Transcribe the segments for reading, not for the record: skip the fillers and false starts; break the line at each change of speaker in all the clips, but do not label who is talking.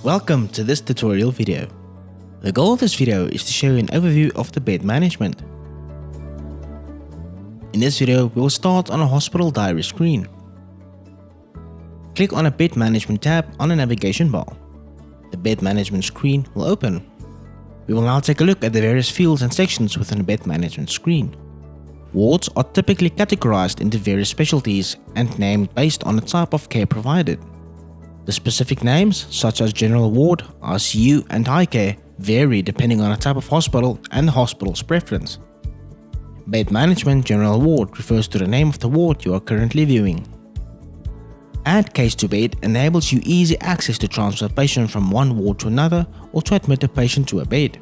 Welcome to this tutorial video. The goal of this video is to show you an overview of the bed management. In this video, we will start on a hospital diary screen. Click on a bed management tab on the navigation bar. The bed management screen will open. We will now take a look at the various fields and sections within the bed management screen. Wards are typically categorized into various specialties and named based on the type of care provided. The specific names, such as general ward, ICU, and high care, vary depending on the type of hospital and the hospital's preference. Bed management general ward refers to the name of the ward you are currently viewing. Add case to bed enables you easy access to transfer a patient from one ward to another or to admit a patient to a bed.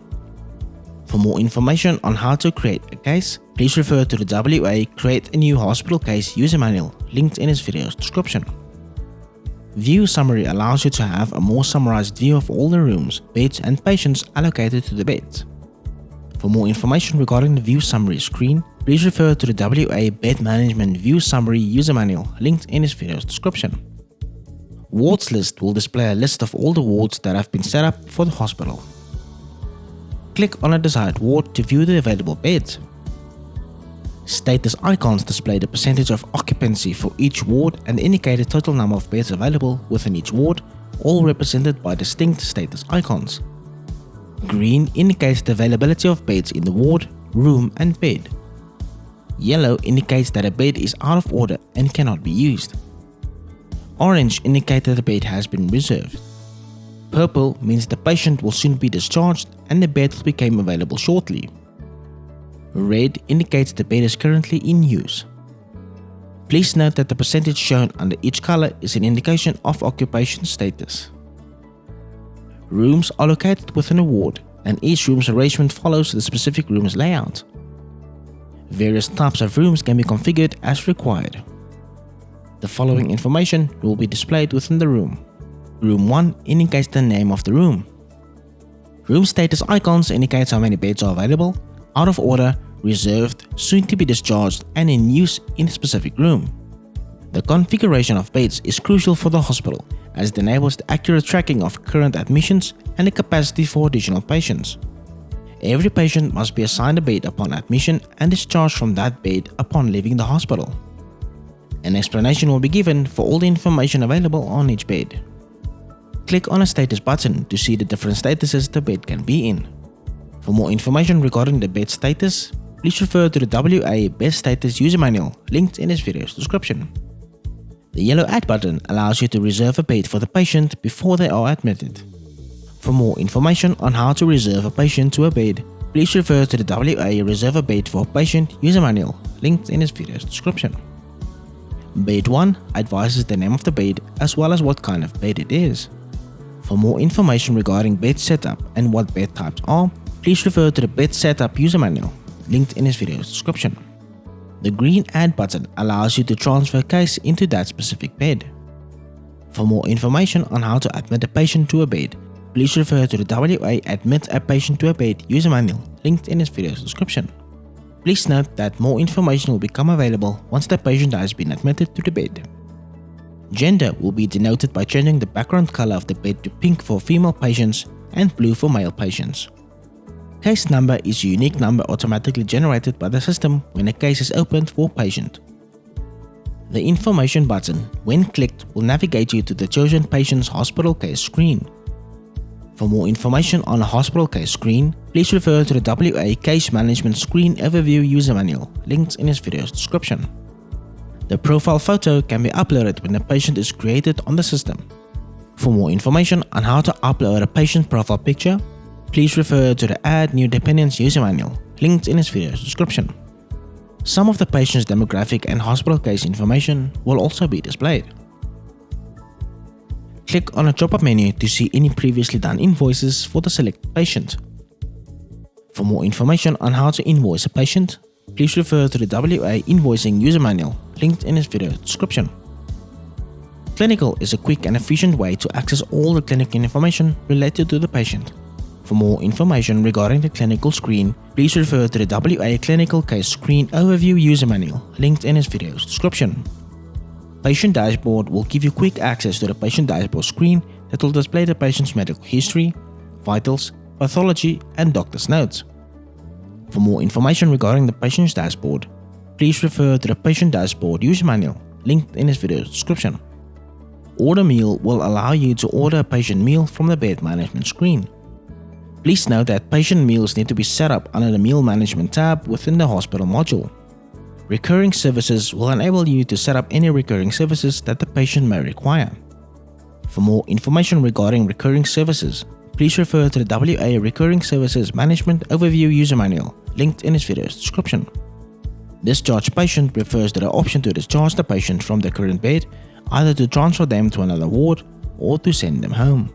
For more information on how to create a case, please refer to the WA Create a New Hospital Case user manual linked in this video's description. View Summary allows you to have a more summarized view of all the rooms, beds and patients allocated to the beds. For more information regarding the View Summary screen, please refer to the WA Bed Management View Summary user manual linked in this video's description. Wards List will display a list of all the wards that have been set up for the hospital. Click on a desired ward to view the available beds. Status icons display the percentage of occupancy for each ward and indicate the total number of beds available within each ward, all represented by distinct status icons. Green indicates the availability of beds in the ward, room and bed. Yellow indicates that a bed is out of order and cannot be used. Orange indicates that the bed has been reserved. Purple means the patient will soon be discharged and the bed will become available shortly. Red indicates the bed is currently in use. Please note that the percentage shown under each color is an indication of occupation status. Rooms are located within a ward and each room's arrangement follows the specific room's layout. Various types of rooms can be configured as required. The following information will be displayed within the room. Room 1 indicates the name of the room. Room status icons indicate how many beds are available, out of order, reserved, soon to be discharged, and in use in a specific room. The configuration of beds is crucial for the hospital as it enables the accurate tracking of current admissions and the capacity for additional patients. Every patient must be assigned a bed upon admission and discharged from that bed upon leaving the hospital. An explanation will be given for all the information available on each bed. Click on a status button to see the different statuses the bed can be in. For more information regarding the bed status, please refer to the WA Bed Status user manual linked in this video's description. The yellow Add button allows you to reserve a bed for the patient before they are admitted. For more information on how to reserve a patient to a bed, please refer to the WA Reserve a Bed for a Patient user manual linked in this video's description. Bed 1 advises the name of the bed as well as what kind of bed it is. For more information regarding bed setup and what bed types are, please refer to the Bed Setup user manual linked in this video's description. The green Add button allows you to transfer a case into that specific bed. For more information on how to admit a patient to a bed, please refer to the WA Admit a Patient to a Bed user manual linked in this video's description. Please note that more information will become available once the patient has been admitted to the bed. Gender will be denoted by changing the background color of the bed to pink for female patients and blue for male patients. Case number is a unique number automatically generated by the system when a case is opened for a patient. The Information button, when clicked, will navigate you to the chosen patient's hospital case screen. For more information on a hospital case screen, please refer to the WA Case Management Screen Overview user manual linked in this video's description. The profile photo can be uploaded when a patient is created on the system. For more information on how to upload a patient profile picture, please refer to the Add New Dependents user manual linked in this video's description. Some of the patient's demographic and hospital case information will also be displayed. Click on a drop-up menu to see any previously done invoices for the selected patient. For more information on how to invoice a patient, please refer to the WA Invoicing user manual linked in this video's description. Clinical is a quick and efficient way to access all the clinical information related to the patient. For more information regarding the clinical screen, please refer to the WA Clinical Case Screen Overview user manual linked in this video's description. Patient dashboard will give you quick access to the patient dashboard screen that will display the patient's medical history, vitals, pathology, and doctor's notes. For more information regarding the patient's dashboard, please refer to the patient dashboard user manual linked in this video description. Order meal will allow you to order a patient meal from the bed management screen. Please note that patient meals need to be set up under the meal management tab within the hospital module. Recurring services will enable you to set up any recurring services that the patient may require. For more information regarding recurring services, please refer to the WA Recurring Services Management Overview user manual linked in this video's description. Discharge patient refers to the option to discharge the patient from the current bed, either to transfer them to another ward or to send them home.